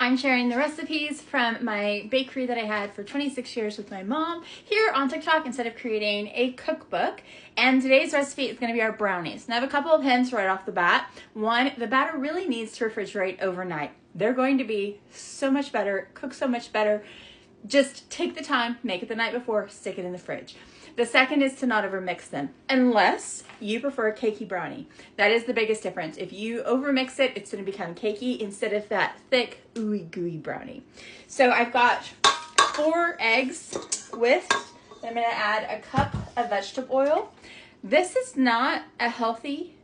I'm sharing the recipes from my bakery that I had for 26 years with my mom here on TikTok instead of creating a cookbook. And today's recipe is going to be our brownies. And I have a couple of hints right off the bat. One, the batter really needs to refrigerate overnight. They're going to be so much better, cook so much better. Just take the time, make it the night before, stick it in the fridge. The second is to not overmix them, unless you prefer a cakey brownie. That is the biggest difference. If you overmix it, it's going to become cakey instead of that thick, ooey gooey brownie. So I've got 4 eggs whisked. I'm going to add a cup of vegetable oil. This is not a healthy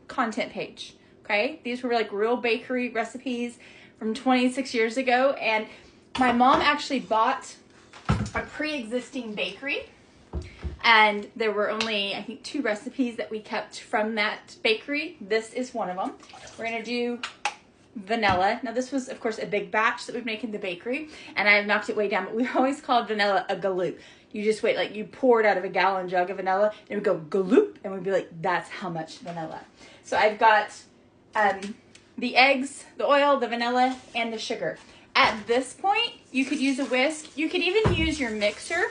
content page, okay? These were like real bakery recipes from 26 years ago, and my mom actually bought a pre-existing bakery, and there were only, I think, 2 recipes that we kept from that bakery. This is one of them. We're gonna do vanilla. Now this was, of course, a big batch that we make in the bakery, and I've knocked it way down, but we always called vanilla a galoop. You just wait, like you pour it out of a gallon jug of vanilla, and it would go galoop, and we'd be like, that's how much vanilla. So I've got the eggs, the oil, the vanilla, and the sugar. At this point, you could use a whisk. You could even use your mixer,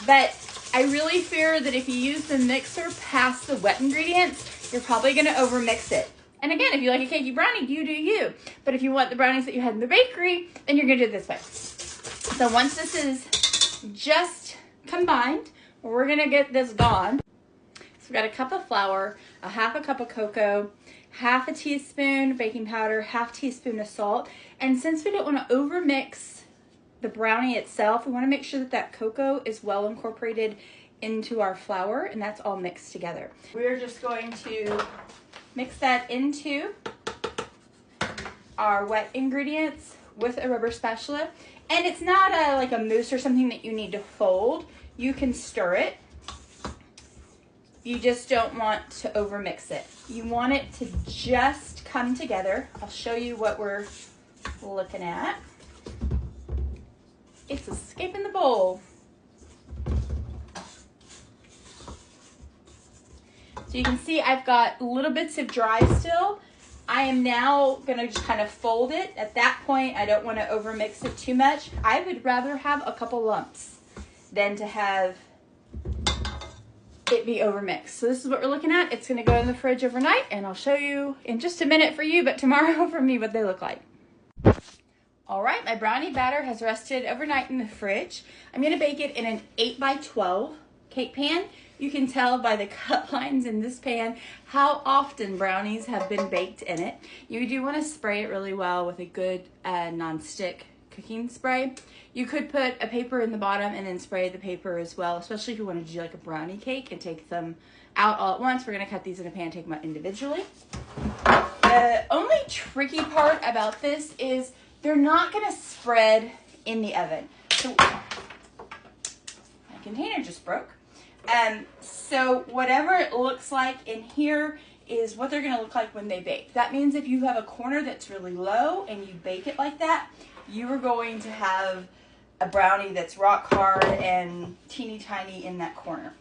but I really fear that if you use the mixer past the wet ingredients, you're probably gonna overmix it. And again, if you like a cakey brownie, you do you. But if you want the brownies that you had in the bakery, then you're gonna do it this way. So once this is just combined, we're gonna get this gone. So we've got a cup of flour, a half a cup of cocoa, half a teaspoon baking powder, half teaspoon of salt. And since we don't want to overmix the brownie itself, we want to make sure that that cocoa is well incorporated into our flour, and that's all mixed together. We're just going to mix that into our wet ingredients with a rubber spatula. And it's not like a mousse or something that you need to fold. You can stir it. You just don't want to overmix it. You want it to just come together. I'll show you what we're looking at. It's escaping the bowl. So you can see I've got little bits of dry still. I am now gonna just kind of fold it. At that point, I don't want to overmix it too much. I would rather have a couple lumps than to have it be overmixed. So this is what we're looking at. It's gonna go in the fridge overnight, and I'll show you in just a minute for you, but tomorrow for me what they look like. All right, my brownie batter has rested overnight in the fridge. I'm gonna bake it in an 8x12 cake pan. You can tell by the cut lines in this pan how often brownies have been baked in it. You do wanna spray it really well with a good non-stick cooking spray. You could put a paper in the bottom and then spray the paper as well, especially if you want to do like a brownie cake and take them out all at once. We're going to cut these in a pan, take them out individually. The only tricky part about this is they're not going to spread in the oven. So my container just broke. So whatever it looks like in here is what they're going to look like when they bake. That means if you have a corner that's really low and you bake it like that, you are going to have a brownie that's rock hard and teeny tiny in that corner.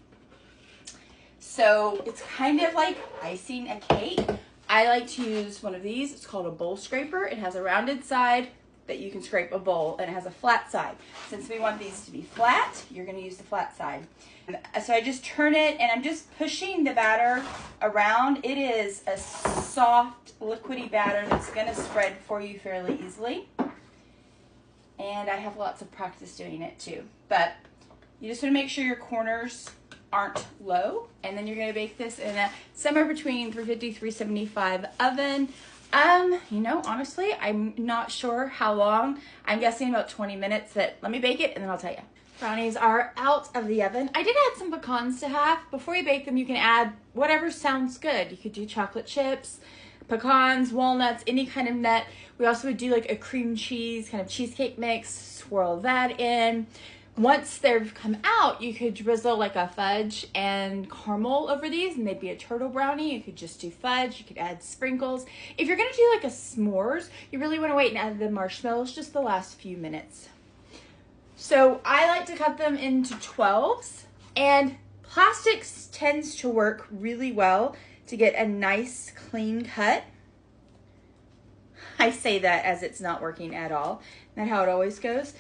So it's kind of like icing a cake. I like to use one of these. It's called a bowl scraper. It has a rounded side that you can scrape a bowl, and it has a flat side. Since we want these to be flat, you're going to use the flat side. So I just turn it, and I'm just pushing the batter around. It is a soft, liquidy batter that's going to spread for you fairly easily. And I have lots of practice doing it too. But you just want to make sure your corners aren't low. And then you're going to bake this in a somewhere between 350, 375 oven. You know, honestly, I'm not sure how long. I'm guessing about 20 minutes. But let me bake it and then I'll tell you. Brownies are out of the oven. I did add some pecans to half. Before you bake them, you can add whatever sounds good. You could do chocolate chips, pecans, walnuts, any kind of nut. We also would do like a cream cheese kind of cheesecake mix, swirl that in. Once they've come out, you could drizzle like a fudge and caramel over these, and they'd be a turtle brownie. You could just do fudge. You could add sprinkles. If you're gonna do like a s'mores, you really wanna wait and add the marshmallows just the last few minutes. So I like to cut them into 12s, and plastic tends to work really well to get a nice clean cut. I say that as it's not working at all. Not how it always goes.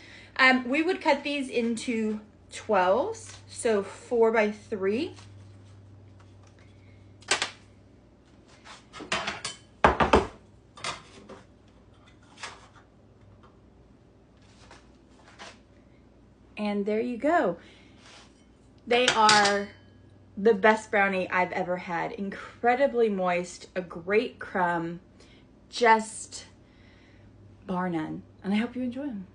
We would cut these into 12s, so 4 by 3. And there you go. They are the best brownie I've ever had. Incredibly moist, a great crumb, just bar none. And I hope you enjoy them.